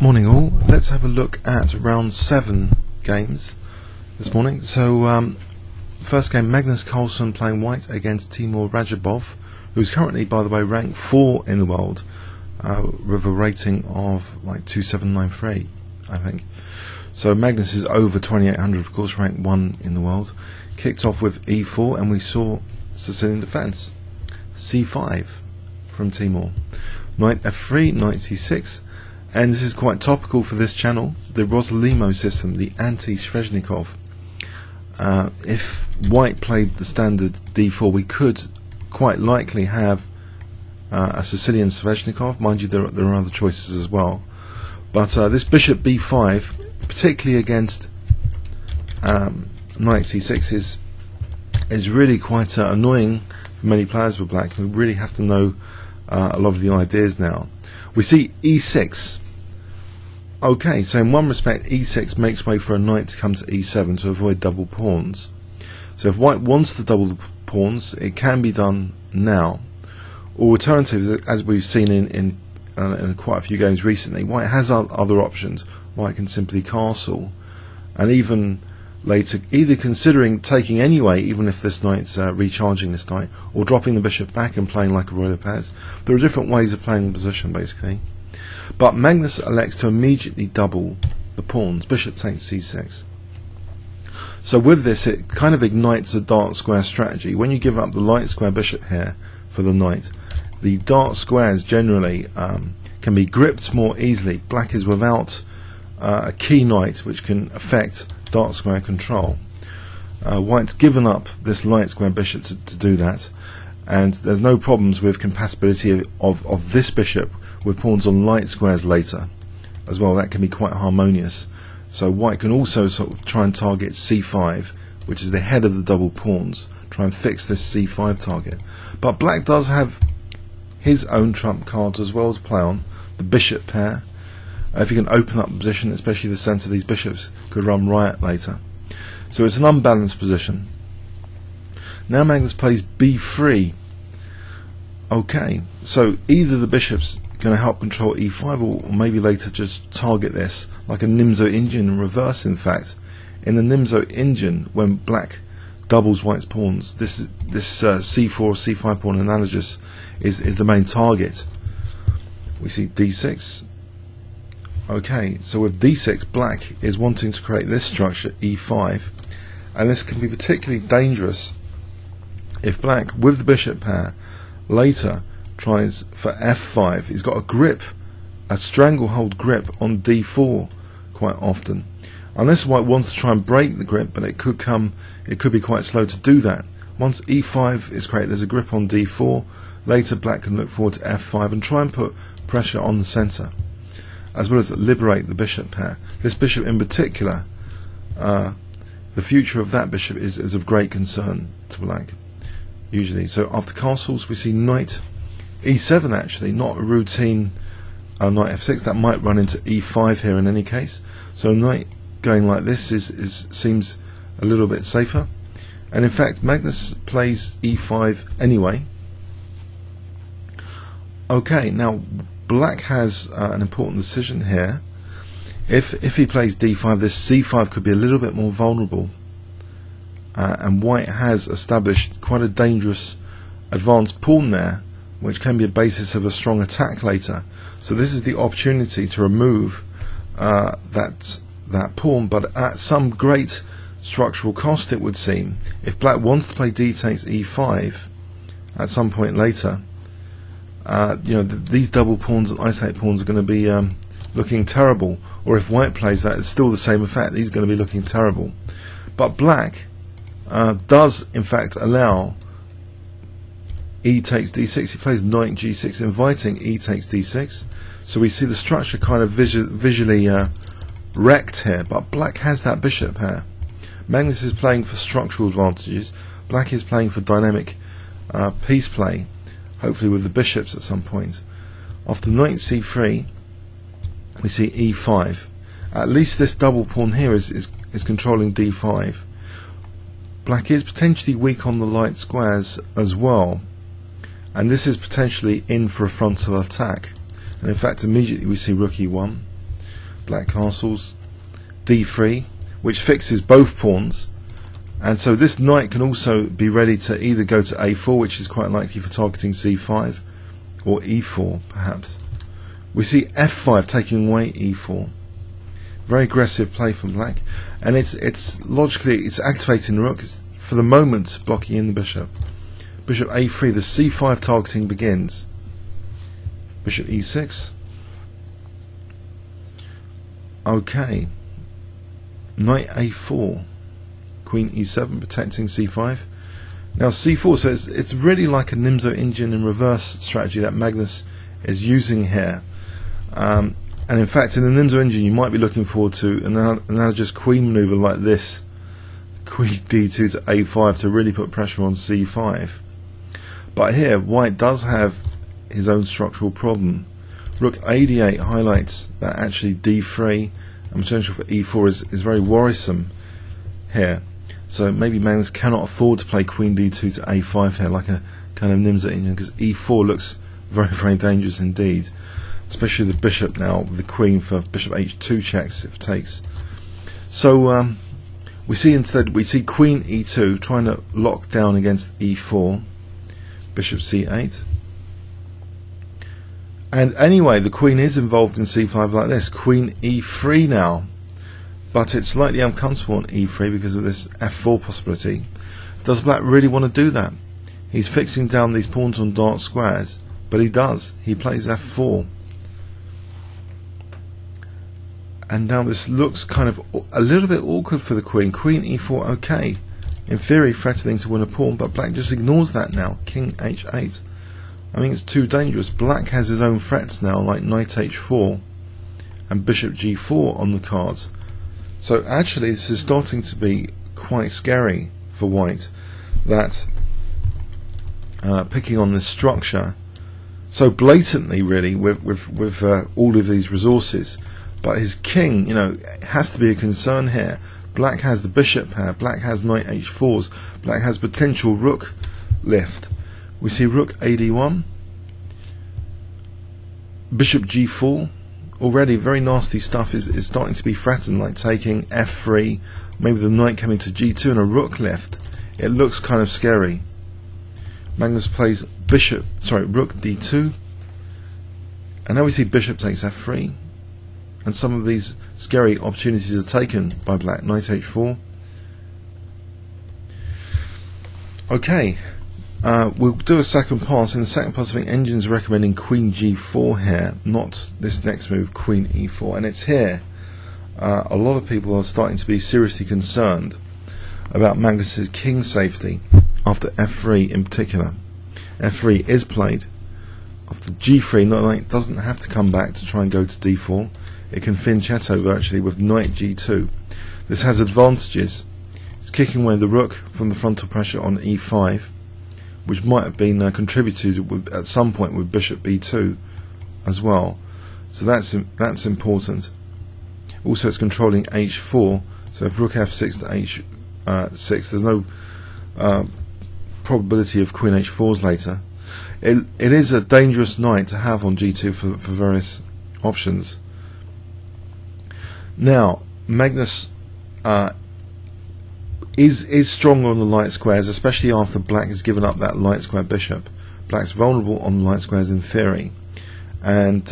Morning all, let's have a look at round 7 games this morning. So first game, Magnus Carlsen playing white against Timur Radjabov, who's currently, by the way, ranked 4 in the world, with a rating of like 2793, I think. So Magnus is over 2800, of course, ranked 1 in the world. Kicked off with e4 and we saw Sicilian defence. c5 from Timur. Knight f3, knight c6. And this is quite topical for this channel, the Rosalimo system, the anti-Sveshnikov. If white played the standard d4, we could quite likely have a Sicilian Sveshnikov. Mind you, there are other choices as well. But this bishop b5, particularly against knight c6, is really quite annoying for many players with black. We really have to know a lot of the ideas now. We see e6. Okay, so in one respect e6 makes way for a knight to come to e7 to avoid double pawns. So if white wants to double the pawns, it can be done now. Or alternatively, as we've seen in quite a few games recently, white has other options. White can simply castle, and even later either considering taking anyway, even if this knight's recharging this knight, or dropping the bishop back and playing like a royal pairs. There are different ways of playing the position basically. But Magnus elects to immediately double the pawns. Bishop takes c6. So with this, it kind of ignites a dark square strategy. When you give up the light square bishop here for the knight, the dark squares generally can be gripped more easily. Black is without a key knight which can affect dark square control. White's given up this light square bishop to do that, and there's no problems with compatibility of this bishop with pawns on light squares later as well. That can be quite harmonious. So white can also sort of try and target c5, which is the head of the double pawns, try and fix this c5 target. But black does have his own trump cards as well to play on. The bishop pair, if you can open up the position, especially the centre, these bishops could run riot later. So it's an unbalanced position. Now Magnus plays b3. Okay, so either the bishop's going to help control e5, or maybe later just target this like a Nimzo Indian in reverse. In fact, in the Nimzo Indian, when black doubles white's pawns, this c4 c5 pawn analogous is the main target. We see d6. Okay, so with d6, black is wanting to create this structure e5, and this can be particularly dangerous if black, with the bishop pair, later tries for f5. He's got a grip, a stranglehold grip on d4 quite often. Unless white wants to try and break the grip, but it could be quite slow to do that. Once e5 is created, there's a grip on d4. Later black can look forward to f5 and try and put pressure on the centre, as well as liberate the bishop pair. This bishop in particular, the future of that bishop is of great concern to black, usually. So after castles we see knight e7, actually, not a routine knight f6. That might run into e5 here in any case. So knight going like this seems a little bit safer. And in fact Magnus plays e5 anyway. Okay, now black has an important decision here. If he plays d5, this c5 could be a little bit more vulnerable, and white has established quite a dangerous advanced pawn there, which can be a basis of a strong attack later. So this is the opportunity to remove that pawn, but at some great structural cost, it would seem. If black wants to play d takes e5 at some point later, these double pawns and isolate pawns are going to be looking terrible. Or if white plays that, it's still the same effect. These are going to be looking terrible. But black does in fact allow e takes d6. He plays knight g6, inviting e takes d6. So we see the structure kind of visually wrecked here. But black has that bishop pair. Magnus is playing for structural advantages. Black is playing for dynamic piece play, hopefully with the bishops at some point. After knight c3, we see e5. At least this double pawn here is controlling d5. Black is potentially weak on the light squares as well, and this is potentially in for a frontal attack. And in fact, immediately we see rook e1. black castles, d3, which fixes both pawns, and so this knight can also be ready to either go to a4, which is quite likely for targeting c5, or e4 perhaps. We see f5 taking away e4. Very aggressive play from black, and it's logically it's activating the rook. It's for the moment blocking in the bishop. Bishop a3, the c5 targeting begins. Bishop e6. Okay. Knight a4. Queen e7 protecting c5. Now c4, so it's really like a Nimzo Indian in reverse strategy that Magnus is using here. And in fact, in the Nimzo Indian, you might be looking forward to an analogous queen maneuver like this. Queen d2 to a5 to really put pressure on c5. But here, white does have his own structural problem. Rook a8 highlights that actually d3 and potential for e4 is very worrisome here. So maybe Magnus cannot afford to play queen d2 to a5 here, like a kind of Nimzo Indian, because e4 looks very, very dangerous indeed. Especially the bishop now with the queen for bishop h2 checks if it takes. So we see instead queen e2 trying to lock down against e4, bishop c8. And anyway, the queen is involved in c5 like this. Queen e3 now, but it's slightly uncomfortable on e3 because of this f4 possibility. Does black really want to do that? He's fixing down these pawns on dark squares, but he does. He plays f4. And now this looks kind of a little bit awkward for the queen. Queen e4, okay. In theory, threatening to win a pawn, but black just ignores that now. King h8. I mean, it's too dangerous. Black has his own threats now, like knight h4 and bishop g4 on the cards. So actually, this is starting to be quite scary for white. That picking on this structure so blatantly, really, with all of these resources. But his king, you know, has to be a concern here. Black has the bishop here. Black has knight h4s. Black has potential rook lift. We see rook ad1. Bishop g4. Already very nasty stuff is starting to be threatened, like taking f3. Maybe the knight coming to g2 and a rook lift. It looks kind of scary. Magnus plays rook d2. And now we see bishop takes f3. And some of these scary opportunities are taken by black. Knight h4. Okay, we'll do a second pass. In the second pass, I think Engine's recommending queen g4 here, not this next move, queen e4. And it's here a lot of people are starting to be seriously concerned about Magnus's king safety after f3 in particular. f3 is played. After g3, knight doesn't have to come back to try and go to d4. It can fianchetto virtually with knight g2. This has advantages. It's kicking away the rook from the frontal pressure on e5, which might have been contributed at some point with bishop b2 as well. So that's important. Also, it's controlling h4. So if rook f6 to h6, there's no probability of queen h4s later. It is a dangerous knight to have on g2 for various options. Now, Magnus is stronger on the light squares, especially after black has given up that light square bishop. Black's vulnerable on the light squares in theory, and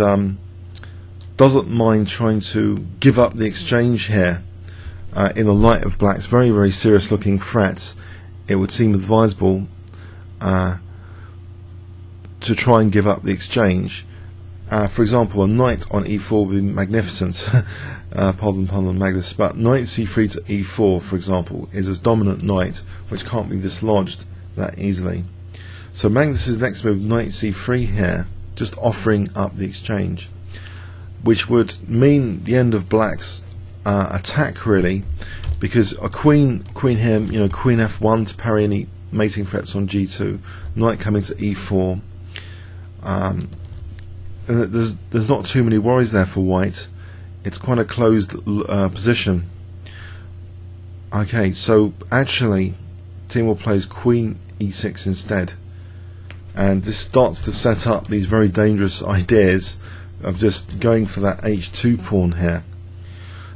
doesn't mind trying to give up the exchange here in the light of black's very, very serious looking threats. It would seem advisable to try and give up the exchange. For example, a knight on e4 would be magnificent. Pardon Magnus, but knight c3 to e4, for example, is a dominant knight which can't be dislodged that easily. So Magnus's next move, knight c3 here, just offering up the exchange, which would mean the end of black's attack, really, because a queen here, you know, queen f1 to parry any mating threats on g2, knight coming to e4. And there's not too many worries there for white. It's quite a closed position. Okay, so actually Timur plays queen e6 instead, and this starts to set up these very dangerous ideas of just going for that h2 pawn here.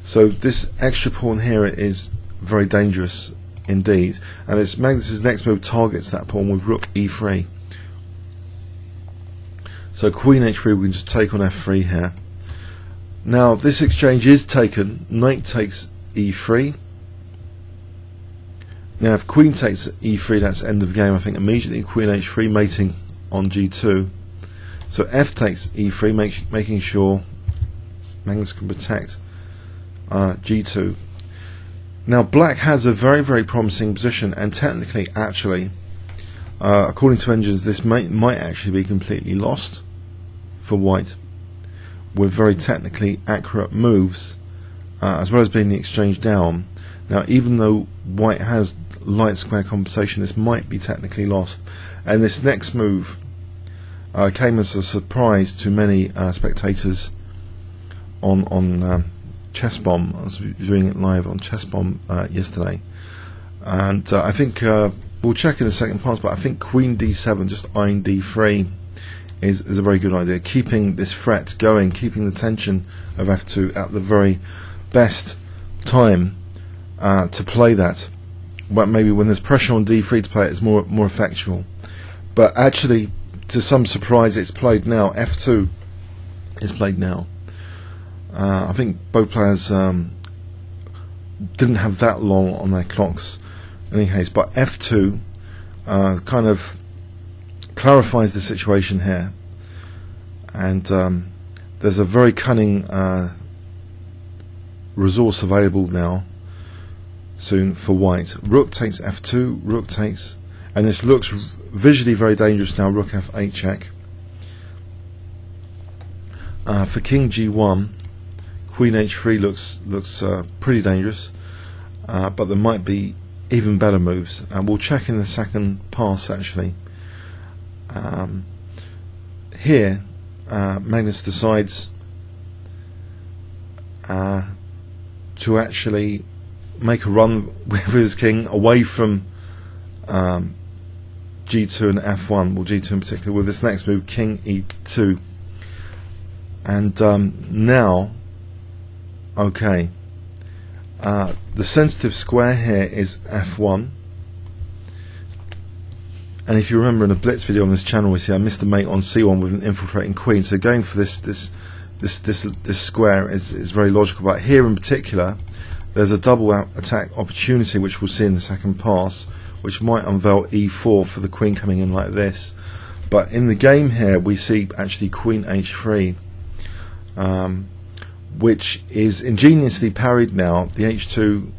So this extra pawn here is very dangerous indeed, and it's Magnus's next move targets that pawn with rook e3. So queen h3, we can just take on f3 here. Now this exchange is taken, knight takes e3. Now if queen takes e3, that's end of game. I think immediately queen h3 mating on g2. So f takes e3, making sure Magnus can protect g2. Now black has a very, very promising position, and technically, actually, according to engines, this might actually be completely lost for white, with very technically accurate moves, as well as being the exchange down. Now, even though white has light square compensation, this might be technically lost. And this next move came as a surprise to many spectators on Chess Bomb. I was viewing it live on Chess Bomb yesterday, and I think we'll check in the second pass, but I think queen d7, just eyeing d3, is a very good idea. Keeping this threat going, keeping the tension of f2 at the very best time to play that. But maybe when there's pressure on d3 to play it, it's more effectual. But actually, to some surprise, it's played now. f2 is played now. I think both players didn't have that long on their clocks in any case, but f2 kind of clarifies the situation here, and there's a very cunning resource available now soon for white. Rook takes f2, rook takes, and this looks visually very dangerous now. Rook f8 check. For king g1, queen h3 looks pretty dangerous, but there might be even better moves, and we'll check in the second pass actually. Here Magnus decides to actually make a run with his king away from g2 and f1, well g2 in particular, with this next move king e2. And now, okay, the sensitive square here is f1, and if you remember in a blitz video on this channel, we see I missed the mate on c1 with an infiltrating queen. So going for this square is very logical. But here in particular, there's a double attack opportunity, which we'll see in the second pass, which might unveil e4 for the queen coming in like this. But in the game here, we see actually queen h3. Which is ingeniously parried now. The h2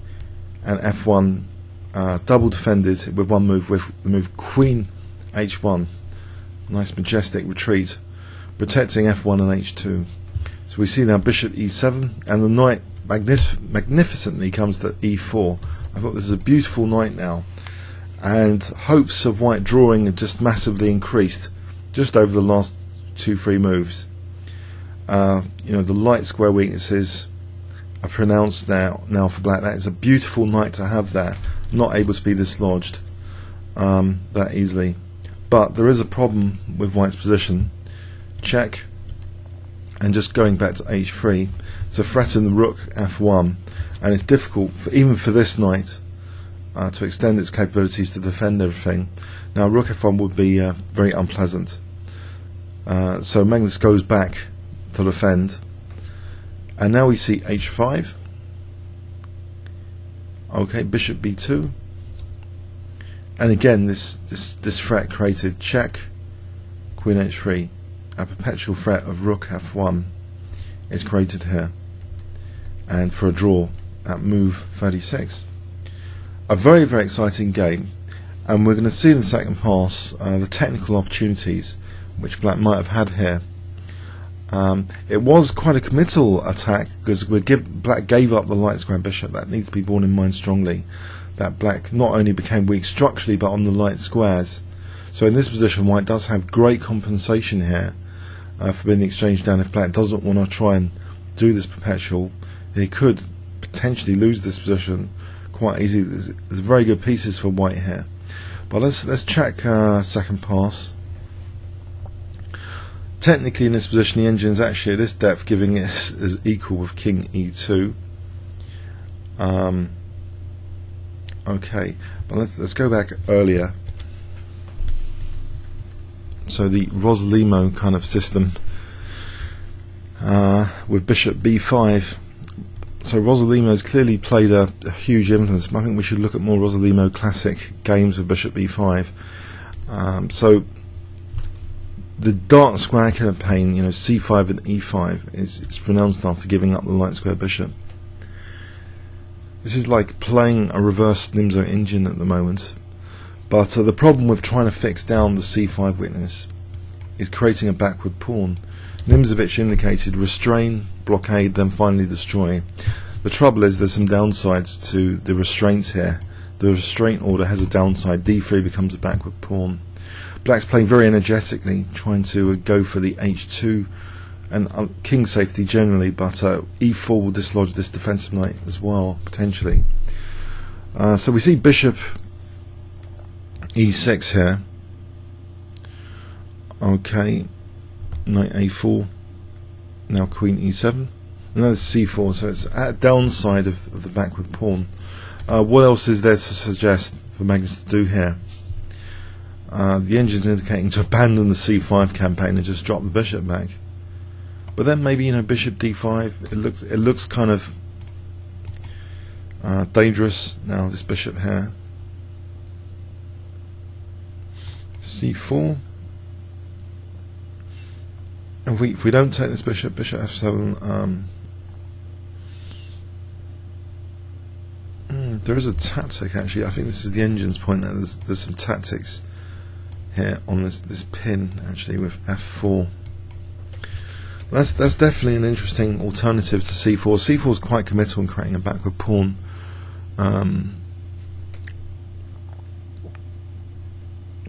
and f1 double defended with one move, with the move queen h1. Nice majestic retreat, protecting f1 and h2. So we see now bishop e7, and the knight magnificently comes to e4. I thought this is a beautiful knight now, and hopes of white drawing are just massively increased just over the last 2-3 moves. You know, the light square weaknesses are pronounced now for black. That is a beautiful knight to have there, not able to be dislodged that easily. But there is a problem with white's position. Check, and just going back to h3 to threaten the rook f1, and it's difficult even for this knight to extend its capabilities to defend everything. Now rook f1 would be very unpleasant, so Magnus goes back to defend, and now we see h5. Okay, bishop b2, and again this threat created. Check, queen h3. A perpetual threat of rook f1 is created here, and for a draw at move 36. A very, very exciting game, and we're going to see in the second pass the technical opportunities which black might have had here. It was quite a committal attack, because black gave up the light square bishop. That needs to be borne in mind strongly, that black not only became weak structurally but on the light squares. So in this position white does have great compensation here for being exchanged down. If black doesn't want to try and do this perpetual, he could potentially lose this position quite easily. There's very good pieces for white here, but let's check second pass. Technically in this position the engine is actually at this depth giving it as equal with king e2. Okay, but let's go back earlier. So the Rossolimo kind of system with bishop b5. So Rossolimo's clearly played a huge influence. I think we should look at more Rossolimo classic games with bishop b5. So the dark square campaign, you know, c5 and e5 is pronounced after giving up the light square bishop. This is like playing a reverse Nimzo engine at the moment. But the problem with trying to fix down the c5 weakness is creating a backward pawn. Nimzovich indicated restrain, blockade, then finally destroy. The trouble is there's some downsides to the restraints here. The restraint order has a downside. d3 becomes a backward pawn. Black's playing very energetically, trying to go for the h2 and king safety generally, but e4 will dislodge this defensive knight as well, potentially. So we see bishop e6 here. Okay, knight a4, now queen e7, and that's c4, so it's at a downside of the backward pawn. What else is there to suggest for Magnus to do here? The engine's indicating to abandon the c5 campaign and just drop the bishop back. But then maybe, you know, bishop d5, it looks kind of dangerous now, this bishop here. c4. And if we don't take this bishop f7, there is a tactic actually. I think this is the engine's point now. There's some tactics here on this pin actually with f4. That's definitely an interesting alternative to c4. c4 is quite committal in creating a backward pawn.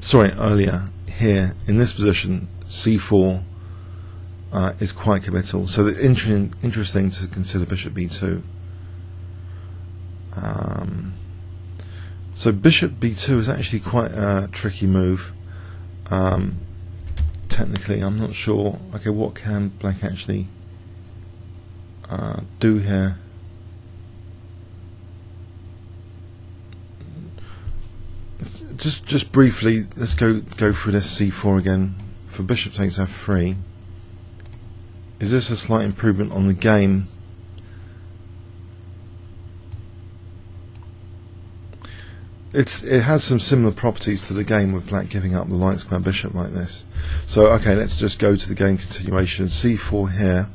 Sorry, earlier here in this position, c4 is quite committal. So it's interesting to consider bishop b2. So bishop b2 is actually quite a tricky move. Technically, I'm not sure. Okay, what can black actually do here? Just briefly, let's go through this c4 again. For bishop takes f3. Is this a slight improvement on the game? It has some similar properties to the game with black giving up the light square bishop like this. So okay, let's just go to the game continuation. c4 here,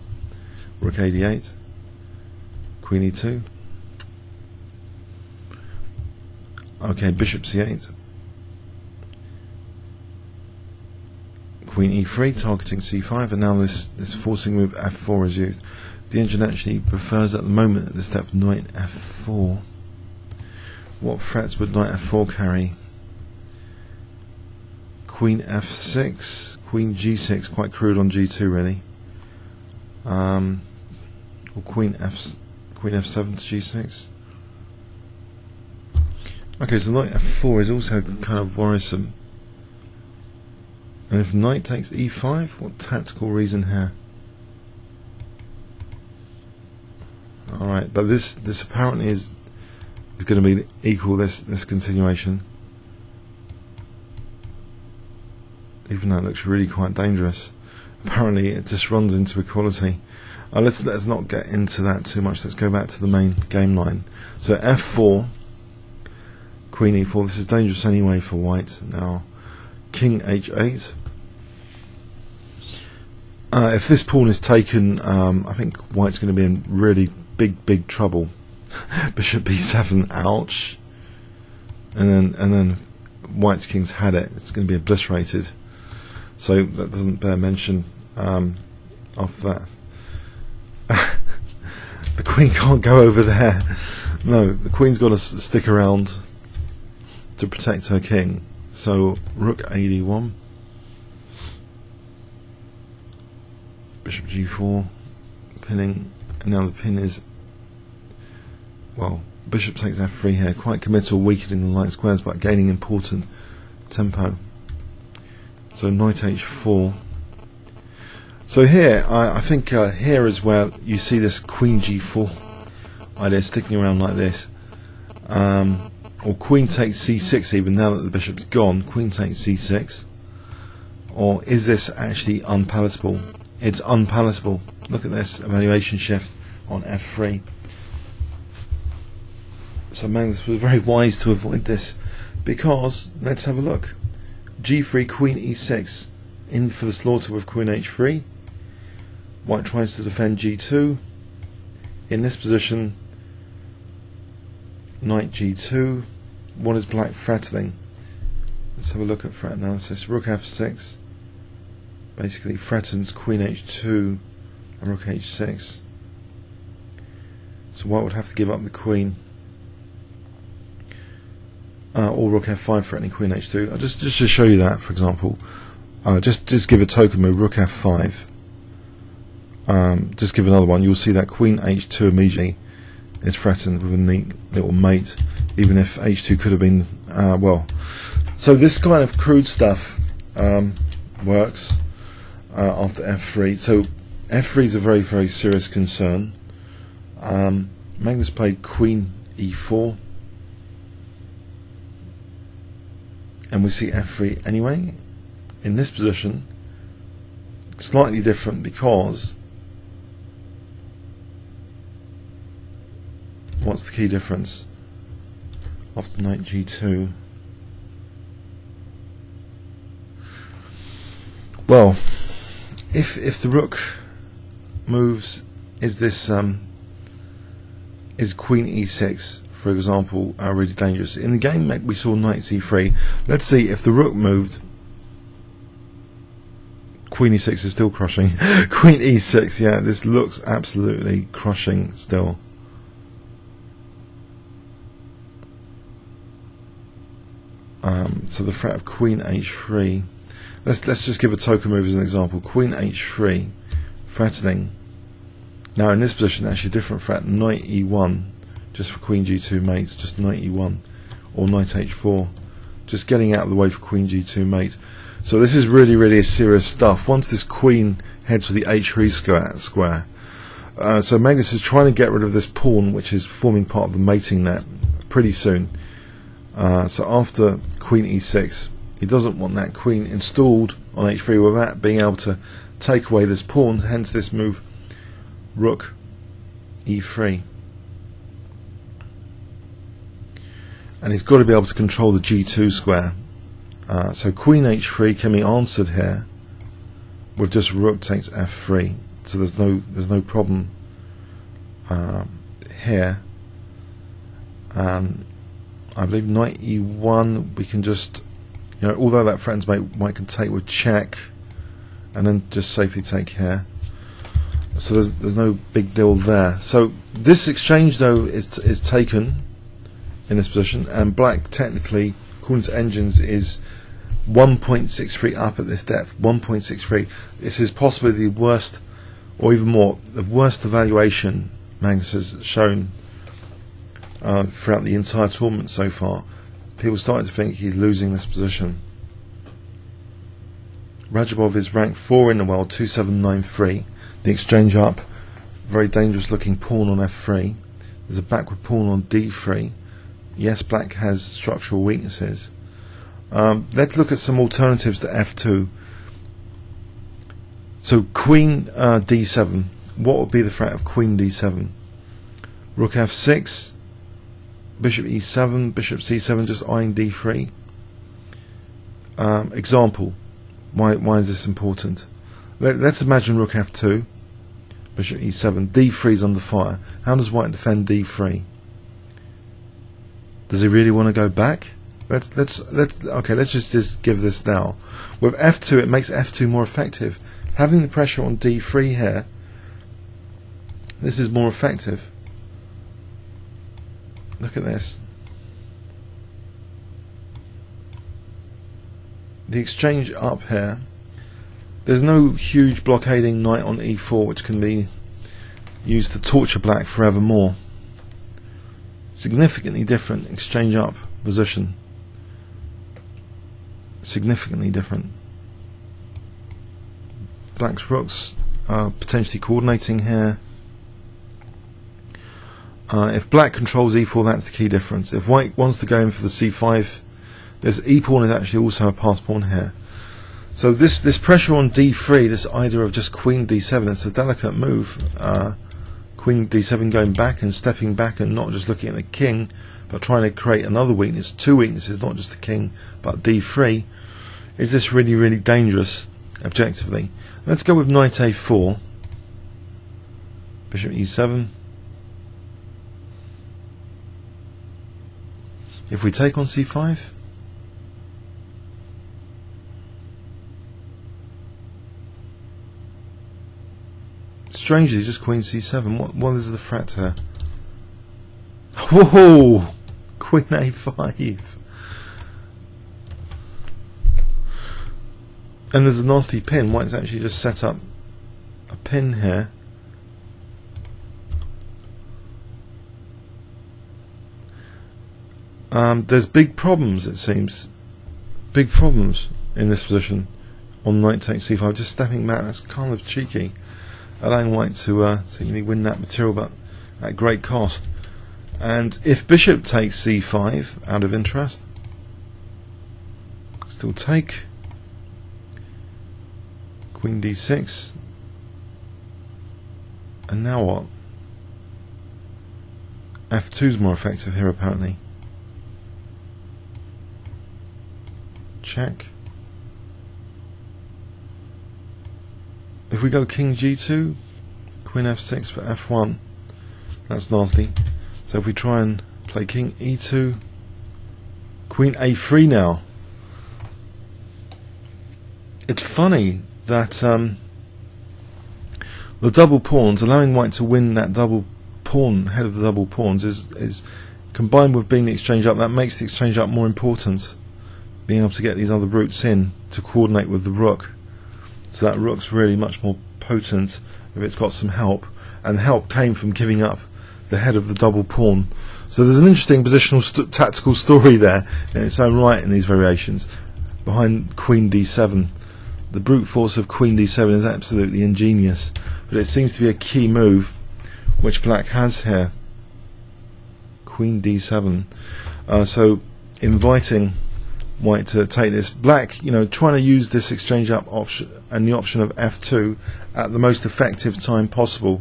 rook a8, queen e2. Okay, bishop c8, queen e3, targeting c5, and now this forcing move f4 is used. The engine actually prefers at the moment at this step knight f4. What threats would knight f4 carry? Queen f6, queen g6, quite crude on g2 really. Or queen f7 to g6. Okay, so knight f4 is also kind of worrisome. And if knight takes e5, what tactical reason here? Alright, but this apparently is going to be equal this continuation, even though it looks really quite dangerous. Apparently it just runs into equality. Let's not get into that too much. Let's go back to the main game line. So f4, queen e4. This is dangerous anyway for white. Now king h8. If this pawn is taken, I think white's going to be in really big trouble. Bishop b7, ouch. And then white's king's had it. It's going to be obliterated. So that doesn't bear mention of that. The queen can't go over there. No, the queen's got to stick around to protect her king. So rook ad1, bishop g4, pinning, and now the pin is, well, bishop takes f3 here, quite committal, weakening the light squares but gaining important tempo. So knight h4. So here, I think here is where you see this queen g4 idea sticking around like this. Or queen takes c6 even now that the bishop's gone. Queen takes c6. Or is this actually unpalatable? It's unpalatable. Look at this evaluation shift on f3. So Magnus was very wise to avoid this, because let's have a look. g3, queen e6, in for the slaughter with queen h3. White tries to defend g2. In this position, knight g2. What is black threatening? Let's have a look at threat analysis. Rook f6 basically threatens queen h2 and rook h6. So white would have to give up the queen. Or rook f5 threatening queen h2. Just to show you that, for example, just give a token move, rook f5. Just give another one. You'll see that queen h2 immediately is threatened with a neat little mate, even if h2 could have been well. So this kind of crude stuff works after f3. So f3 is a very, very serious concern. Magnus played queen e4, and we see f3 anyway. In this position, slightly different, because what's the key difference after knight g2? Well, if the rook moves, is this is queen e6, for example, really dangerous? In the game we saw knight c3. Let's see if the rook moved. Queen e6 is still crushing. Queen e6, yeah, this looks absolutely crushing still. So the threat of queen h3. Let's just give a token move as an example. Queen h3 threatening. Now in this position, actually a different threat. Knight e1, just for queen g2 mate. Just knight e1, or knight h4, just getting out of the way for queen g2 mate. So this is really, really serious stuff. Once this queen heads for the h3 square, so Magnus is trying to get rid of this pawn, which is forming part of the mating net, pretty soon. So after queen e6, he doesn't want that queen installed on h3 without being able to take away this pawn, hence this move, rook e3. And he's got to be able to control the g2 square. So queen h3 can be answered here with just rook takes f3. So there's no problem here. I believe knight e1 we can just, although that threatens white can take with check, and then just safely take here. So there's no big deal there. So this exchange though is taken in this position, and black technically, according to engines, is 1.63 up at this depth. 1.63. This is possibly the worst, or even more, the worst evaluation Magnus has shown throughout the entire tournament so far. People starting to think he's losing this position. Radjabov is ranked 4 in the world, 2793. The exchange up, very dangerous looking pawn on f3. There's a backward pawn on d3. Yes, black has structural weaknesses. Let's look at some alternatives to f2. So queen d7. What would be the threat of queen d7? Rook f6. Bishop e7, bishop c7, just eyeing d3. Example. Why is this important? Let's imagine rook f2, bishop e7, d3 is under fire. How does white defend d3? Does he really want to go back? Let's just give this now. With f2, it makes f2 more effective. Having the pressure on d3 here, this is more effective. Look at this. The exchange up here, there's no huge blockading knight on e4 which can be used to torture black forevermore. Significantly different exchange up position. Significantly different. Black's rooks are potentially coordinating here. If black controls e4, that's the key difference. If white wants to go in for the c5, this e pawn is actually also a pass pawn here. So this pressure on d3, this idea of just queen d7, it's a delicate move. Queen d7 going back and stepping back and not just looking at the king, but trying to create another weakness, two weaknesses, not just the king, but d3. Is this really, really dangerous, objectively? Let's go with knight a4, bishop e7. If we take on c5, strangely, just queen c7. What is the threat here? Whoa! Queen a5. And there's a nasty pin. White's actually just set up a pin here. There's big problems, it seems. Big problems in this position on knight takes c5. Just stepping back, that's kind of cheeky. Allowing white to seemingly win that material, but at great cost. And if bishop takes c5, out of interest, still take. Queen d6. And now what? f2 is more effective here, apparently. Check. If we go king g2, queen f6 for f1, that's nasty. So if we try and play king e2, queen a3 now. It's funny that the double pawns, allowing white to win that double pawn, head of the double pawns, is combined with being the exchange up, that makes the exchange up more important. Being able to get these other roots in to coordinate with the rook. So that rook's really much more potent if it's got some help, and help came from giving up the head of the double pawn. So there's an interesting positional tactical story there in its own right in these variations. Behind queen d7, the brute force of queen d7 is absolutely ingenious, but it seems to be a key move which black has here. Queen d7, so inviting white to take this. Black, trying to use this exchange up option and the option of f2 at the most effective time possible.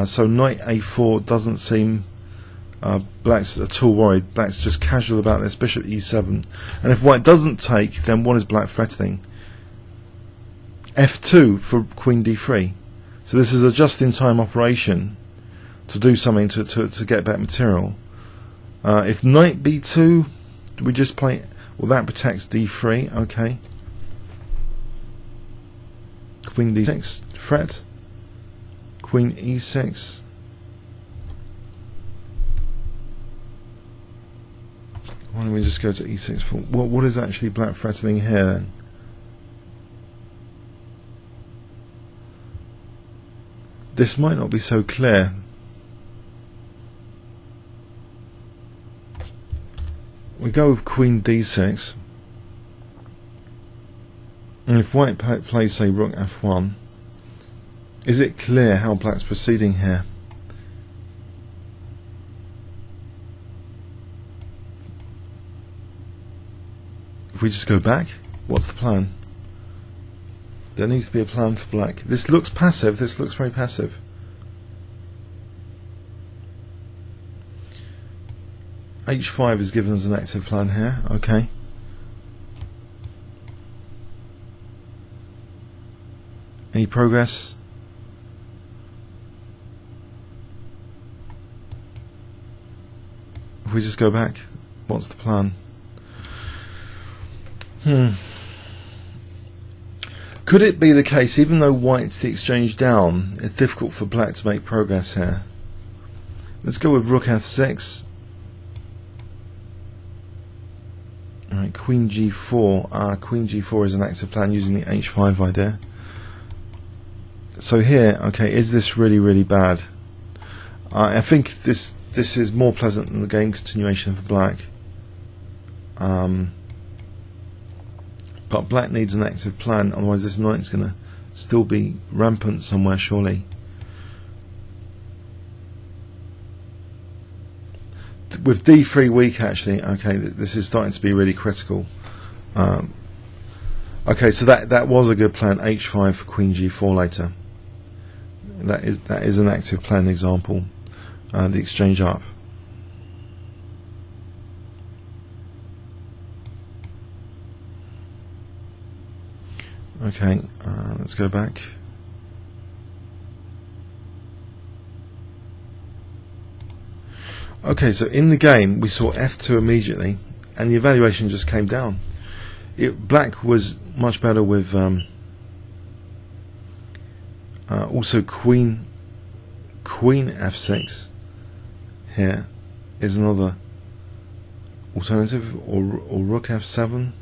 So knight a4 doesn't seem black's at all worried. Black's just casual about this. Bishop e7, and if white doesn't take, then what is black threatening? f2 for queen d3. So this is a just-in-time operation to do something to get back material. If knight b2, do we just play? Well, that protects d3. Okay. Queen d6 threat. Queen e6. Why don't we just go to e6? What is actually black threatening here then? This might not be so clear. We go with queen d6, and if white plays, say, rook f1, is it clear how black's proceeding here? If we just go back, what's the plan? There needs to be a plan for black. This looks passive, this looks very passive. h5 is given as an active plan here. Okay. Any progress? If we just go back, what's the plan? Could it be the case, even though white's the exchange down, it's difficult for black to make progress here? Let's go with rook f6. Alright, queen g4. Queen g4 is an active plan using the h5 idea. So here, okay, is this really, really bad? I think this is more pleasant than the game continuation for black. But black needs an active plan, otherwise this knight's going to still be rampant somewhere, surely. with d3 weak actually. Okay, this is starting to be really critical. Okay, so that was a good plan. h5 for queen g4 later. That is an active plan example. The exchange up. Okay, let's go back. Okay, so in the game we saw f2 immediately, and the evaluation just came down. Black was much better with also queen f6. Here is another alternative, or rook f7.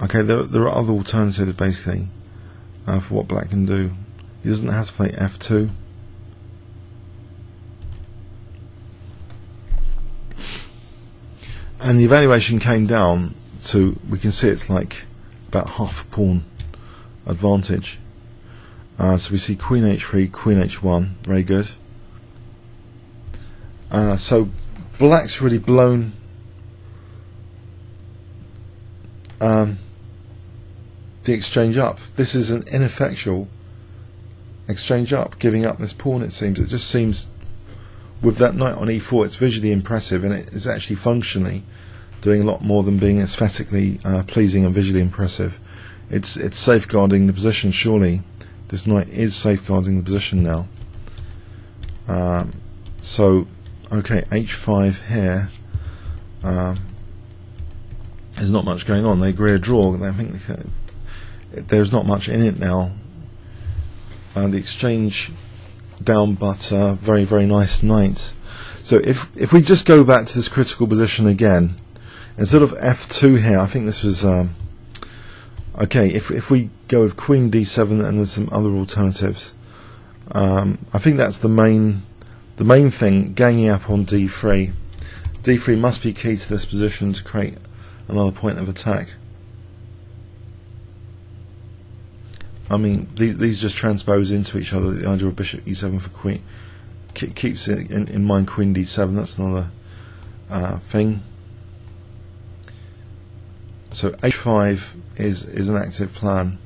Okay, there are other alternatives basically for what black can do. He doesn't have to play f2. And the evaluation came down to, we can see it's like about half a pawn advantage. So we see queen h3, queen h1, very good. So black's really blown the exchange up. This is an ineffectual exchange up, giving up this pawn, it seems. It just seems, with that knight on e4, it's visually impressive, and it is actually functionally doing a lot more than being aesthetically pleasing and visually impressive. It's safeguarding the position, surely. This knight is safeguarding the position now. So, okay, h5 here. There's not much going on. They agree a draw. I think there's not much in it now. The exchange down, but very, very nice knight. So if we just go back to this critical position again, instead of f2 here, I think this was okay. If we go with queen d7 and there's some other alternatives, I think that's the main thing. Ganging up on d3. d3 must be key to this position to create another point of attack. I mean, these just transpose into each other. The idea of bishop e7 for queen keeps it in mind. Queen d7. That's another thing. So h5 is an active plan.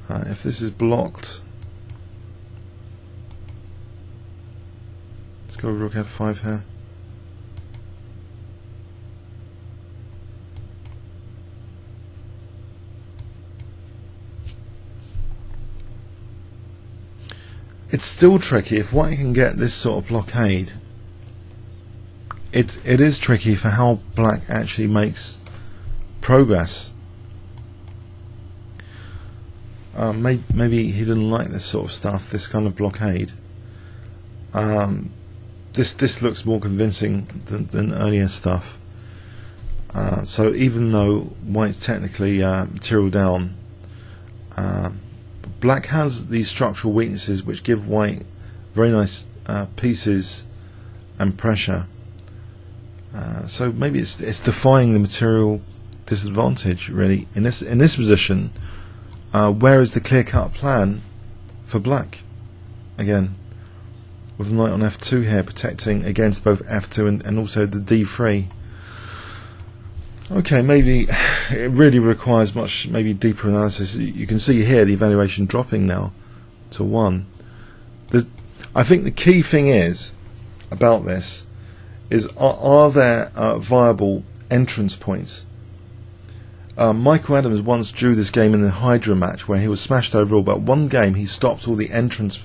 If this is blocked, let's go rook f5 here. It's still tricky. If white can get this sort of blockade, it is tricky for how black actually makes progress. Maybe he didn't like this sort of stuff, this kind of blockade. This looks more convincing than earlier stuff. So even though white's technically material down, black has these structural weaknesses which give white very nice pieces and pressure. So maybe it's defying the material disadvantage really in this position. Where is the clear-cut plan for black? Again, with the knight on f2 here, protecting against both f2 and also the d3. Okay, maybe it really requires much, maybe deeper analysis. You can see here the evaluation dropping now to 1. I think the key thing is about this is are there viable entrance points? Michael Adams once drew this game in the Hydra match where he was smashed overall, but one game he stopped all the entrance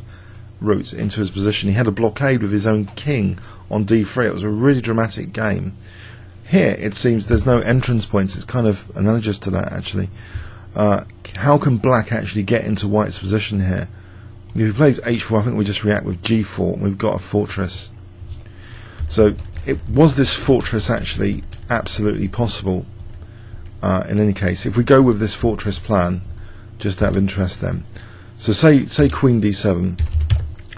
routes into his position. He had a blockade with his own king on d3. It was a really dramatic game. Here it seems there's no entrance points. It's kind of analogous to that actually. How can black actually get into white's position here? If he plays h4, I think we just react with g4. We've got a fortress. So was this fortress actually absolutely possible? In any case, if we go with this fortress plan, just out of interest then. So say queen d7,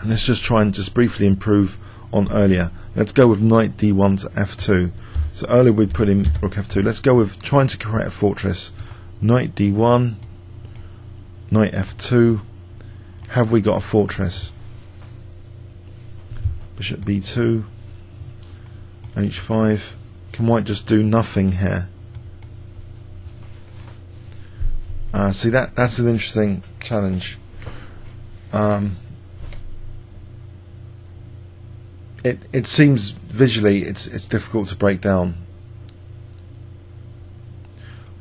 and let's just try and just briefly improve on earlier. Let's go with knight d1 to f2. So earlier we put in rook f2. Let's go with trying to create a fortress. Knight d1, knight f2. Have we got a fortress? bishop b2, h5. Can white just do nothing here? See, that's an interesting challenge. It seems visually it's difficult to break down.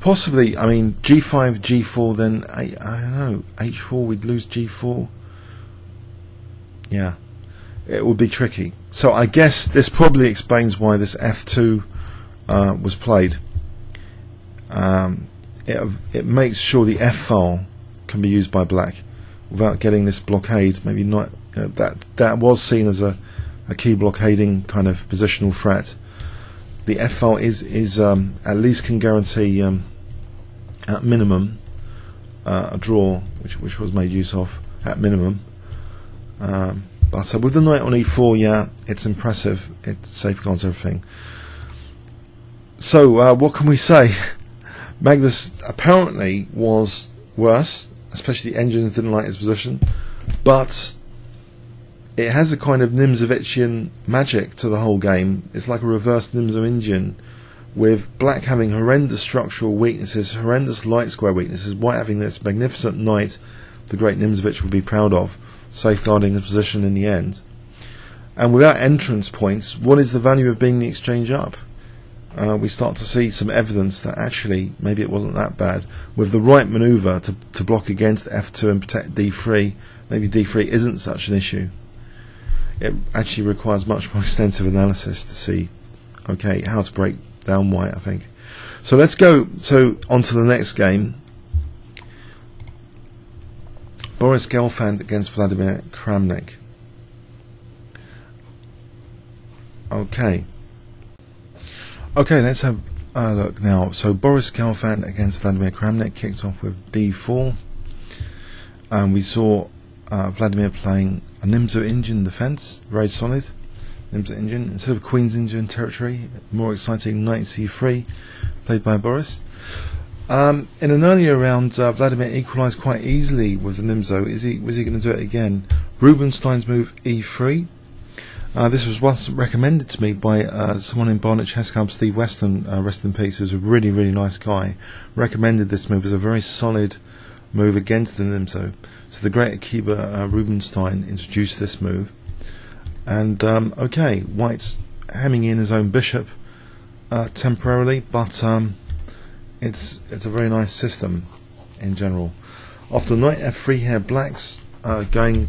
Possibly, I mean, g5, g4, then I don't know, h4, we'd lose g4. Yeah, it would be tricky. So I guess this probably explains why this f2 was played. It makes sure the f file can be used by black without getting this blockade. Maybe not. You know, that was seen as a key blockading kind of positional threat. The f file is at least can guarantee at minimum a draw, which was made use of at minimum. But with the knight on e4, yeah, it's impressive. It safeguards everything. So what can we say? Magnus apparently was worse, especially the engines didn't like his position, but it has a kind of Nimzovician magic to the whole game. It's like a reverse Nimzo-Indian, with black having horrendous structural weaknesses, horrendous light square weaknesses, white having this magnificent knight the great Nimzovich would be proud of, safeguarding his position in the end. And without entrance points, what is the value of being the exchange up? We start to see some evidence that actually maybe it wasn't that bad. With the right manoeuvre to block against f2 and protect d3, maybe d3 isn't such an issue. It actually requires much more extensive analysis to see, okay, how to break down white, I think. So let's go on to the next game. Boris Gelfand against Vladimir Kramnik. Okay, let's have a look now. So Boris Gelfand against Vladimir Kramnik kicked off with d4. We saw Vladimir playing a Nimzo-Indian defense, very solid. Nimzo-Indian instead of Queen's Indian territory, more exciting knight c3, played by Boris. In an earlier round, Vladimir equalised quite easily with the Nimzo. Was he going to do it again? Rubinstein's move e3. This was once recommended to me by someone in Barnet Chess Club, Steve Weston, rest in peace, who's a really, really nice guy. Recommended this move as a very solid move against the Nimzo. So the great Akiba Rubinstein introduced this move. And okay, white's hemming in his own bishop temporarily, but it's a very nice system in general. After knight f3 here, black's going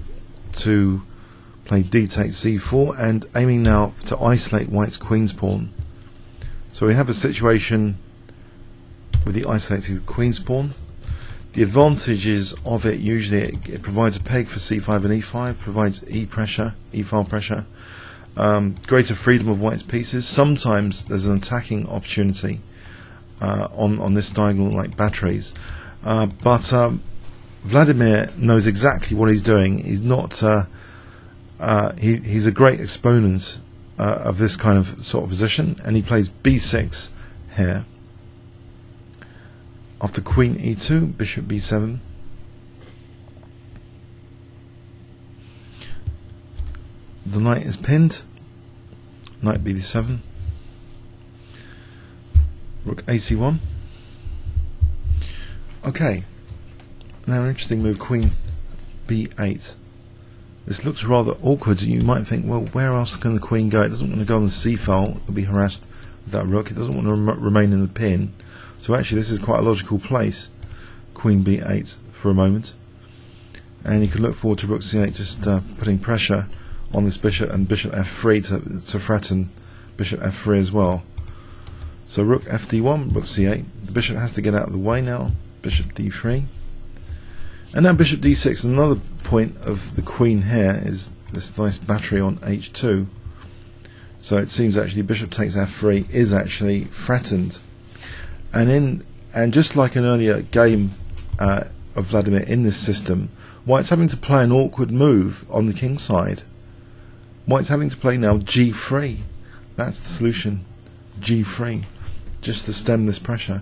to play d takes c4 and aiming now to isolate white's queen's pawn. So we have a situation with the isolated queen's pawn. The advantages of it, usually it provides a peg for c5 and e5, provides e-file pressure, greater freedom of white's pieces. Sometimes there's an attacking opportunity on this diagonal like batteries, but Vladimir knows exactly what he's doing. He's not he's a great exponent of this kind of sort of position, and he plays b6 here. After queen e2, bishop b7. The knight is pinned. Knight b7. Rook ac1. Okay. Now an interesting move, queen b8. This looks rather awkward. You might think, well, where else can the queen go? It doesn't want to go on the c file. It'll be harassed with that rook. It doesn't want to remain in the pin. So actually this is quite a logical place, queen b8 for a moment, and you can look forward to rook c8, just putting pressure on this bishop, and bishop f3 to threaten bishop f3 as well. So rook fd1, rook c8, the bishop has to get out of the way now, bishop d3, and now bishop d6. Another point of the queen here is this nice battery on h2, so it seems actually bishop takes f3 is actually threatened. And just like an earlier game of Vladimir in this system, white's having to play an awkward move on the king side. White's having to play now g3. That's the solution, g3, just to stem this pressure.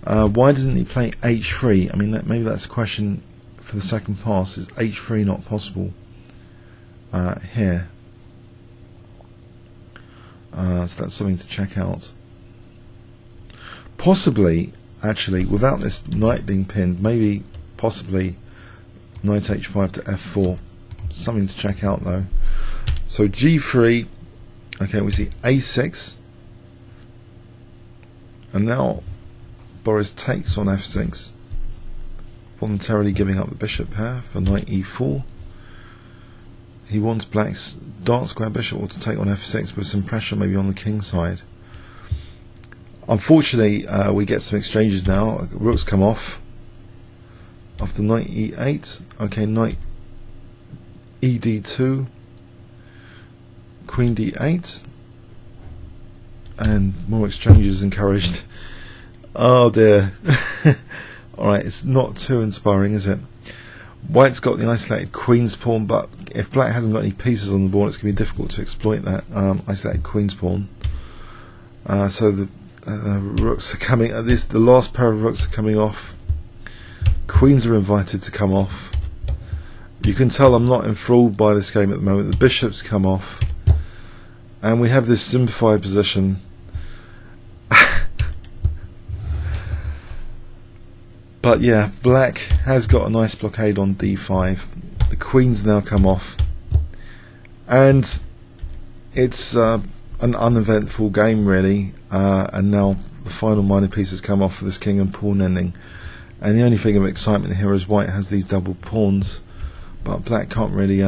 Why doesn't he play h3? I mean, maybe that's a question for the second pass. Is h3 not possible here? So that's something to check out. Possibly, actually, without this knight being pinned, maybe, possibly, knight h5 to f4. Something to check out though. So g3, okay, we see a6, and now Boris takes on f6, voluntarily giving up the bishop pair for knight e4. He wants black's dark square bishop or to take on f6 with some pressure maybe on the king side. Unfortunately, we get some exchanges now. Rooks come off after knight e8. Okay, knight ed2, queen d8, and more exchanges encouraged. Oh dear. Alright, it's not too inspiring, is it? White's got the isolated queen's pawn, but if black hasn't got any pieces on the board, it's going to be difficult to exploit that isolated queen's pawn. So the rooks are coming, the last pair of rooks are coming off. Queens are invited to come off. You can tell I'm not enthralled by this game at the moment. The bishops come off, and we have this simplified position. But yeah, black has got a nice blockade on d5. The queens now come off, and it's an uneventful game really. And now the final minor pieces come off for this king and pawn ending. And the only thing of excitement here is white has these double pawns, but black can't really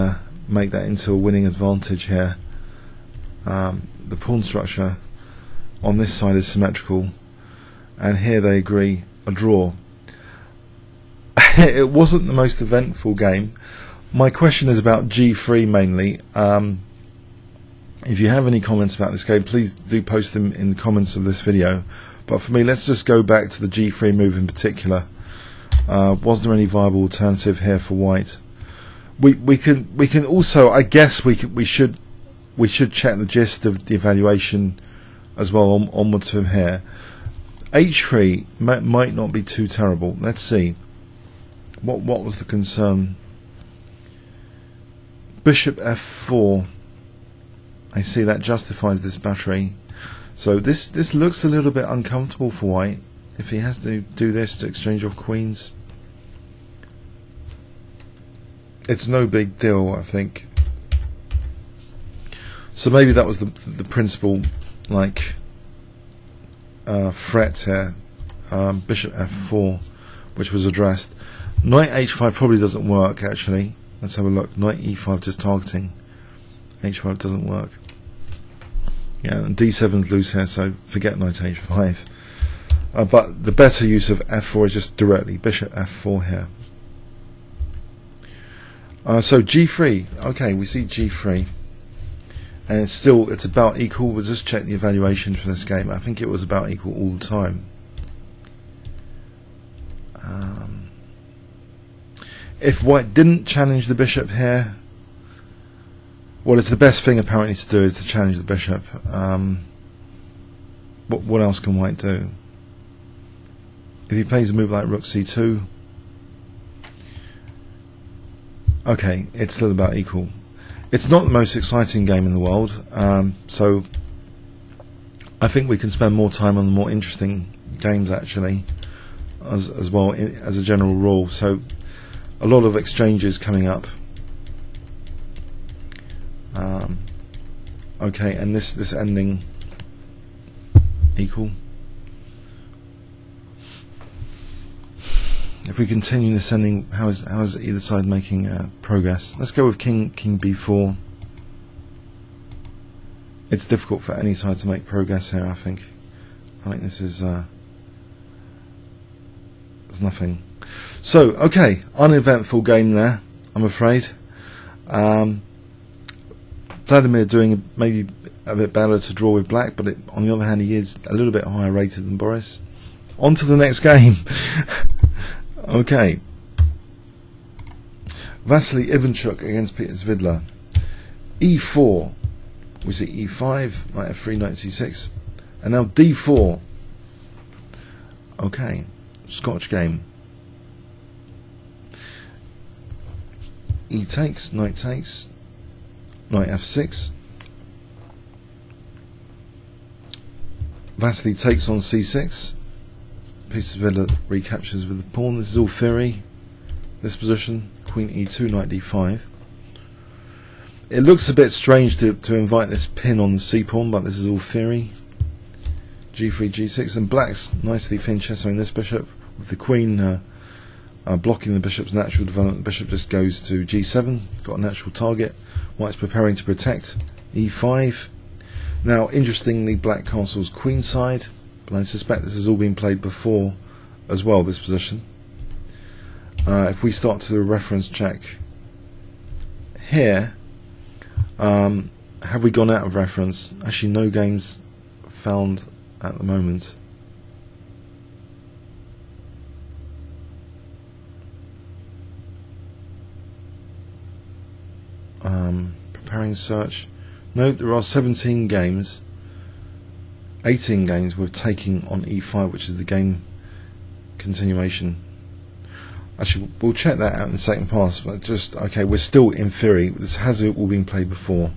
make that into a winning advantage here. The pawn structure on this side is symmetrical, and here they agree a draw. It wasn't the most eventful game. My question is about g3 mainly. If you have any comments about this game, please do post them in the comments of this video. But for me, let's just go back to the g3 move in particular. Was there any viable alternative here for white? We can also, I guess we should check the gist of the evaluation as well onwards from here. h3 might not be too terrible. Let's see. What was the concern? Bishop f4. I see that justifies this battery. So this looks a little bit uncomfortable for white if he has to do this to exchange off queens. It's no big deal, I think. So maybe that was the principal like threat here. Bishop f4, which was addressed. Knight h5 probably doesn't work actually. Let's have a look. Knight e5 just targeting. h5 doesn't work. Yeah, and d7's loose here, so forget knight h5. But the better use of f4 is just directly bishop f4 here. So g3. Okay, we see g3, and it's about equal. We'll just check the evaluation for this game. I think it was about equal all the time. If white didn't challenge the bishop here, well, it's the best thing apparently to do is to challenge the bishop. What else can white do? If he plays a move like rook c2, okay, it's still about equal. It's not the most exciting game in the world, so I think we can spend more time on the more interesting games actually, as well as a general rule. So a lot of exchanges coming up. Okay, and this ending equal. If we continue this ending, how is either side making progress? Let's go with king b4. It's difficult for any side to make progress here. I think this is there's nothing. So okay, uneventful game there, I'm afraid. Vladimir doing maybe a bit better to draw with black, but on the other hand, he is a little bit higher rated than Boris. On to the next game. Okay. Vasily Ivanchuk against Peter Svidler. e4. We see e5, knight f3, knight c6. And now d4. Okay. Scotch game. E takes, knight f6. Vasily takes on c6. Piece of Svidler recaptures with the pawn. This is all theory. This position, queen e2, knight d5. It looks a bit strange to invite this pin on the c-pawn, but this is all theory. g3, g6, and black's nicely finchessoing this bishop with the queen blocking the bishop's natural development. The bishop just goes to g7, got a natural target. White's preparing to protect e5. Now, interestingly, black castles queenside, but I suspect this has all been played before as well, this position. If we start to do a reference check here, have we gone out of reference? Actually, no games found at the moment. Preparing search. No, there are 17 games. 18 games with taking on e5, which is the game continuation. Actually, we'll check that out in the second pass, but just, okay, we're still in theory. This has all been played before.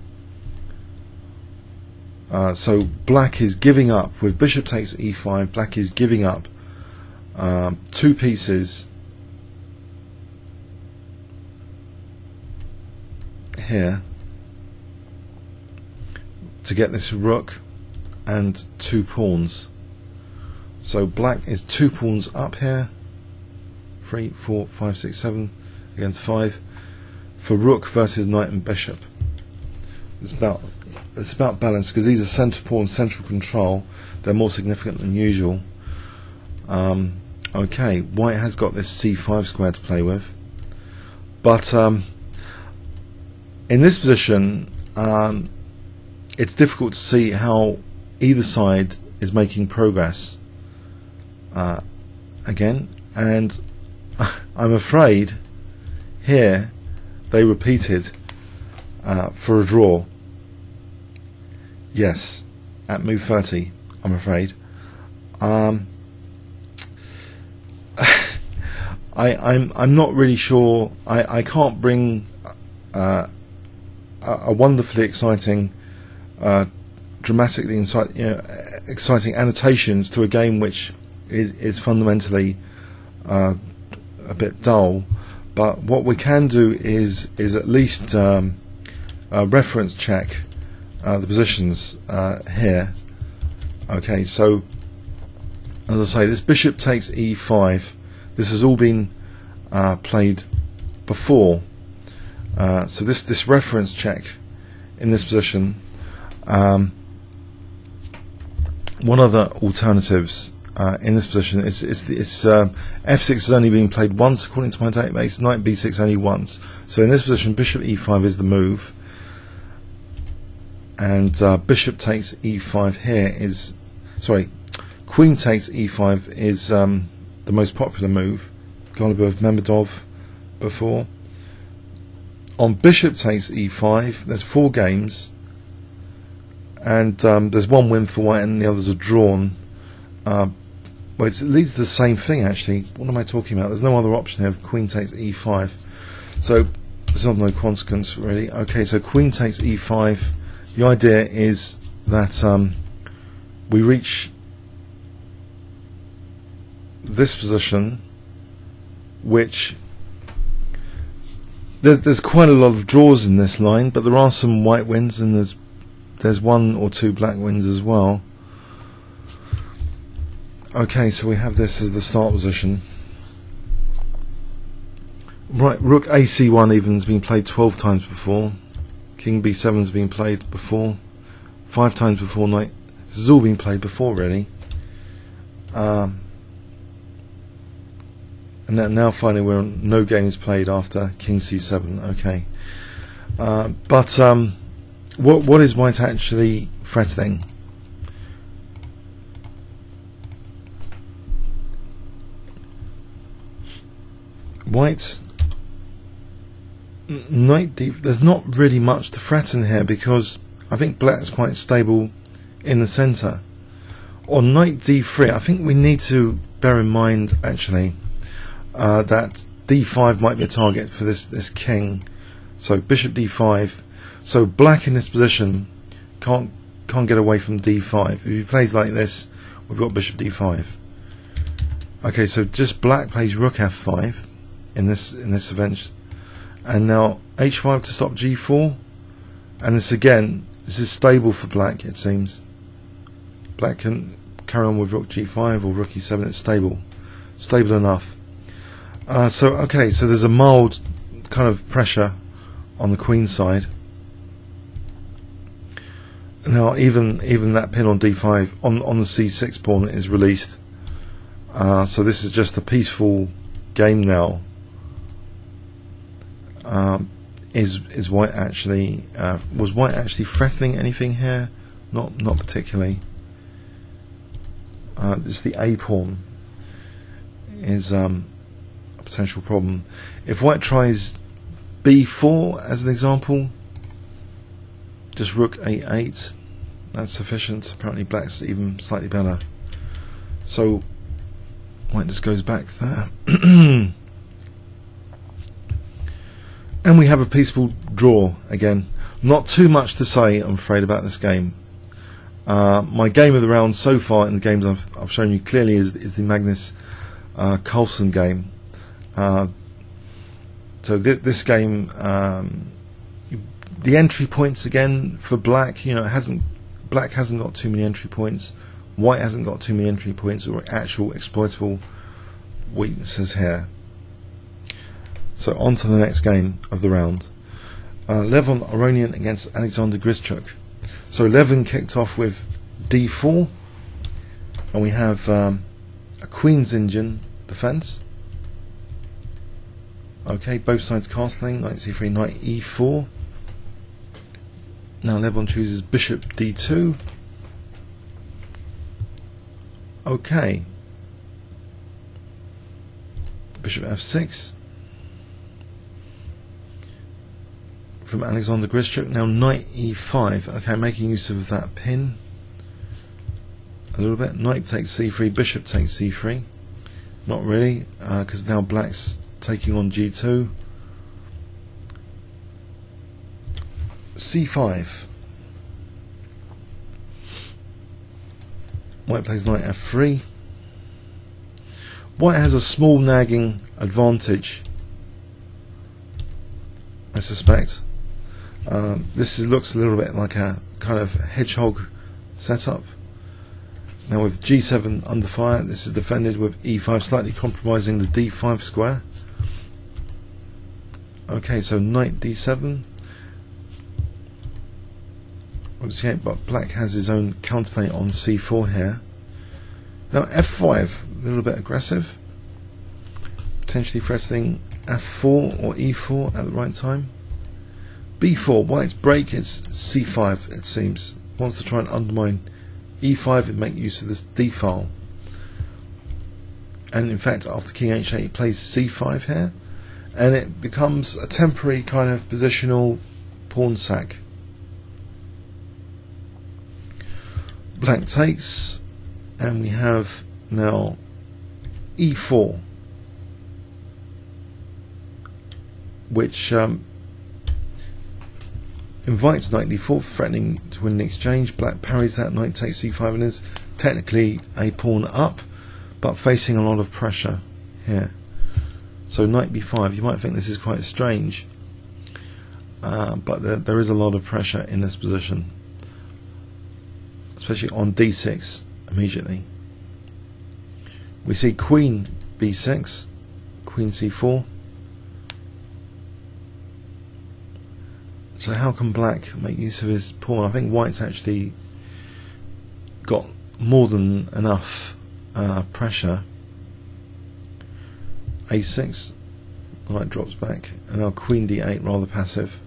So black is giving up with bishop takes e5. Black is giving up 2 pieces here to get this rook and 2 pawns. So black is 2 pawns up here. 3, 4, 5, 6, 7 against 5 for rook versus knight and bishop. It's about balance, because these are centre pawn, central control. They're more significant than usual. Okay, white has got this c5 square to play with, but in this position it's difficult to see how either side is making progress again, and I'm afraid here they repeated for a draw. Yes, at move 30, I'm afraid. I'm not really sure. I can't bring a wonderfully exciting, dramatically exciting annotations to a game which is fundamentally a bit dull. But what we can do is at least reference check the positions here. Okay, so as I say, this bishop takes e5. This has all been played before. So this reference check in this position. One other alternatives in this position is f6 has only been played once according to my database. Knight b6 only once. So in this position, bishop e5 is the move, and bishop takes e5 here is, sorry, queen takes e5 is the most popular move. Karlovich Anastasiya before. On bishop takes e5, there's 4 games, and there's 1 win for white and the others are drawn. Well, it leads to the same thing actually. What am I talking about? There's no other option here. Queen takes e5, so there's not no consequence really. Okay, so queen takes e5. The idea is that we reach this position, which there's quite a lot of draws in this line, but there are some white wins and there's 1 or 2 black wins as well. Okay, so we have this as the start position. Right, rook ac1 even has been played 12 times before. King b7 has been played before. 5 times before. Knight. This has all been played before, really. And then now finally we're on no games played after king c7. Okay, but what is white actually threatening? White knight d. There's not really much to threaten here because I think black's quite stable in the centre. On knight d3, I think we need to bear in mind actually that d5 might be a target for this king. So bishop d5. So black in this position can't get away from d5. If he plays like this, we've got bishop d5. Okay, so just black plays rook f5 in this event, and now h5 to stop g4, and this again, this is stable for black, it seems. Black can carry on with rook g5 or rook e7. It's stable enough. So okay, so there's a mild kind of pressure on the queen side. Now even that pin on d5 on the c6 pawn is released. So this is just a peaceful game now. Is white actually was white actually threatening anything here? Not particularly. Just the a pawn is a potential problem. If white tries b4 as an example, just rook a8, that's sufficient. Apparently black's even slightly better. So white just goes back there. And we have a peaceful draw again. Not too much to say, I'm afraid, about this game. My game of the round so far in the games I've shown you clearly is the Magnus Carlsen game. So this game, the entry points again for black, you know, black hasn't got too many entry points. White hasn't got too many entry points or actual exploitable weaknesses here. So on to the next game of the round. Levon Aronian against Alexander Grischuck. So Levin kicked off with d4, and we have a Queen's Indian defense. Okay, both sides castling, knight c3, knight e4. Now Levon chooses bishop d2. Okay. Bishop f6. From Alexander Grischuck. Now knight e5. Okay, making use of that pin a little bit. Knight takes c3, bishop takes c3. Not really, because now black's taking on g2. c5. White plays knight f3. White has a small nagging advantage, I suspect. This looks a little bit like a kind of hedgehog setup. Now with g7 under fire, this is defended with e5, slightly compromising the d5 square. Okay, so knight d7. Okay, but black has his own counterplay on c4 here. Now f5, a little bit aggressive, potentially threatening f4 or e4 at the right time. b4, white's break is c5, it seems. Wants to try and undermine e5 and make use of this d file. And in fact, after king h8, he plays c5 here, and it becomes a temporary kind of positional pawn sack. Black takes, and we have now e4, which invites knight d4, threatening to win the exchange. Black parries that, knight takes c5, and is technically a pawn up, but facing a lot of pressure here. So knight b5, you might think this is quite strange, but there is a lot of pressure in this position, especially on d6 immediately. We see queen b6, queen c4. So how can black make use of his pawn? I think white's actually got more than enough pressure. a6, the knight drops back, and now queen d8, rather passive.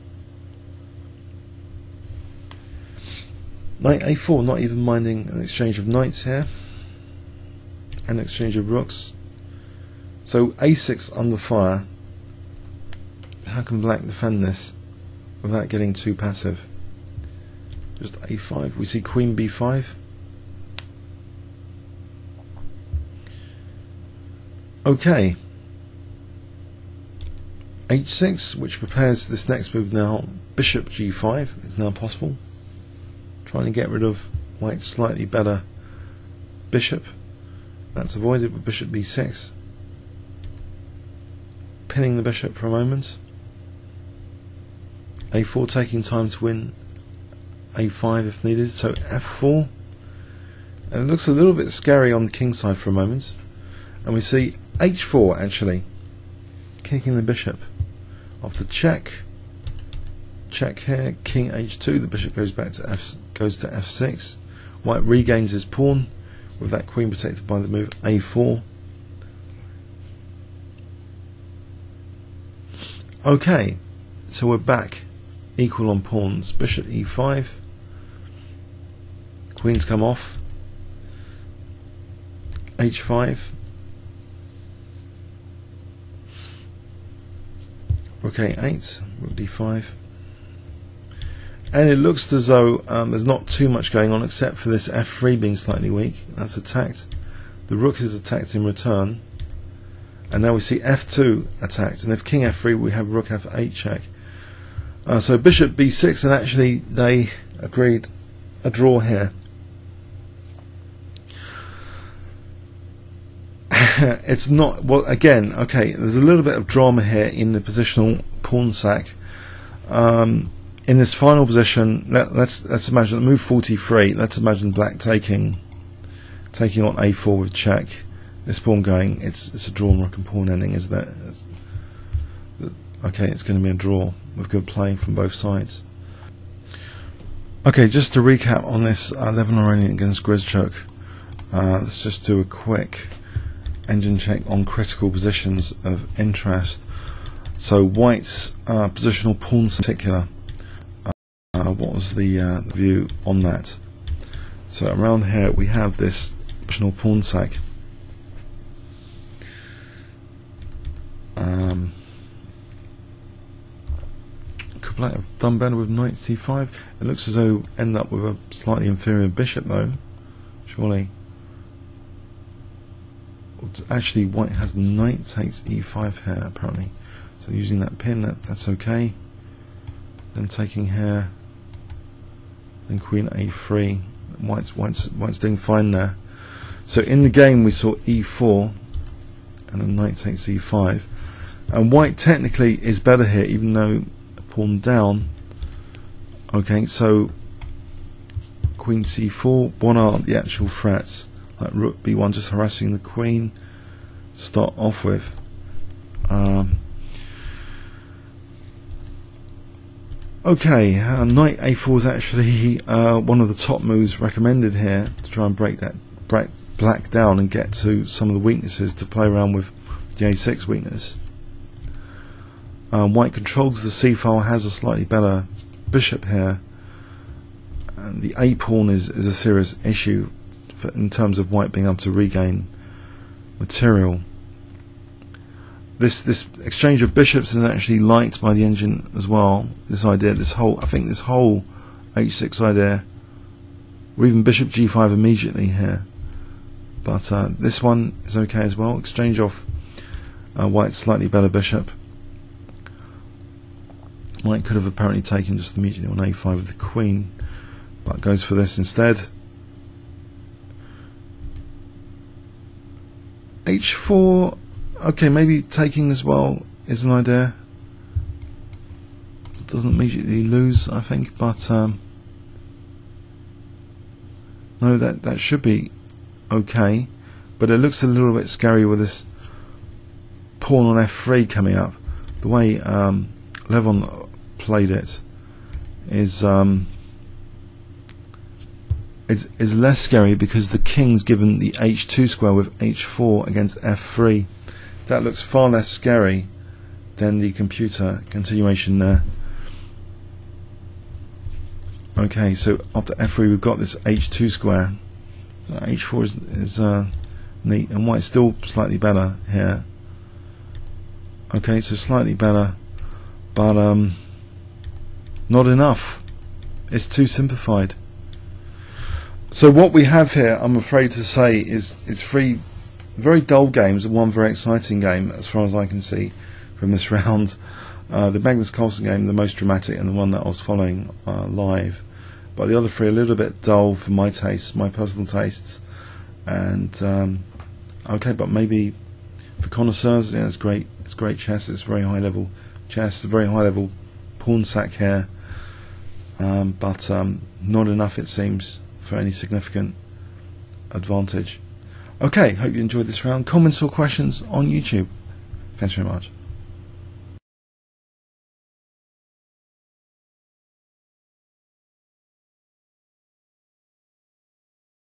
Knight a4, not even minding an exchange of knights here, and an exchange of rooks. So a6 under fire. How can black defend this without getting too passive? Just a5. We see queen b5. Okay. h6, which prepares this next move now. Bishop g5 is now possible, trying to get rid of white's slightly better bishop. That's avoided with bishop b6. Pinning the bishop for a moment. a4 taking time to win a5 if needed. So f4. And it looks a little bit scary on the king side for a moment. And we see h4 actually. Kicking the bishop. Off the check. Check here. King h2. The bishop goes back to f6. White regains his pawn with that queen protected by the move a4. Okay, so we're back equal on pawns. Bishop e5. Queens come off. h5. Rook a8. Rook d5. And it looks as though there's not too much going on except for this f3 being slightly weak. That's attacked. The rook is attacked in return. And now we see f2 attacked. And if king f3 we have rook f8 check. So bishop b6, and actually they agreed a draw here. It's not, well, again, okay, there's a little bit of drama here in the positional pawn sack. In this final position, let's imagine move 43. Let's imagine black taking on a4 with check. This pawn going. It's a drawn rook and pawn ending, isn't it? Okay, it's going to be a draw with good play from both sides. Okay, just to recap on this 11 Aronian against Grischuck. Let's just do a quick engine check on critical positions of interest. So white's positional pawns in particular. What was the view on that? So around here we have this positional pawn sack. Could black have done better with knight c5? It looks as though end up with a slightly inferior bishop though. Surely. Actually, white has knight takes e5 here apparently. So using that pin, that's okay. Then taking here. Then queen a3. White's doing fine there. So in the game we saw e4 and then knight takes e5, and white technically is better here even though pawn down. Okay, so queen c4. What are the actual threats? Like rook b1 just harassing the queen to start off with. Okay, knight a4 is actually one of the top moves recommended here to try and break black down and get to some of the weaknesses to play around with the a6 weakness. White controls the c file, has a slightly better bishop here, and the a pawn is a serious issue in terms of white being able to regain material. This exchange of bishops is actually liked by the engine as well. This idea, I think this whole h6 idea, or even bishop g5 immediately here. But this one is okay as well. Exchange off white's slightly better bishop. White could have apparently taken just immediately on a5 with the queen, but goes for this instead. h4, okay, maybe taking as well is an idea. It doesn't immediately lose, I think, but no, that should be okay. But it looks a little bit scary with this pawn on f3 coming up. The way Levon played it is less scary because the king's given the h2 square with h4 against f3. That looks far less scary than the computer continuation there. Okay, so after f3 we've got this h2 square. h4 is neat, and white's still slightly better here. Okay, so slightly better, but not enough. It's too simplified. So what we have here, I'm afraid to say, is three very dull games and one very exciting game, as far as I can see from this round. The Magnus Carlsen game, the most dramatic, and the one that I was following live. But the other three, a little bit dull for my tastes, my personal tastes. and okay, but maybe for connoisseurs, yeah, it's great. It's great chess. It's very high level chess. Very high level pawn sack here, but not enough, it seems, for any significant advantage. Okay, hope you enjoyed this round. Comments or questions on YouTube. Thanks very much.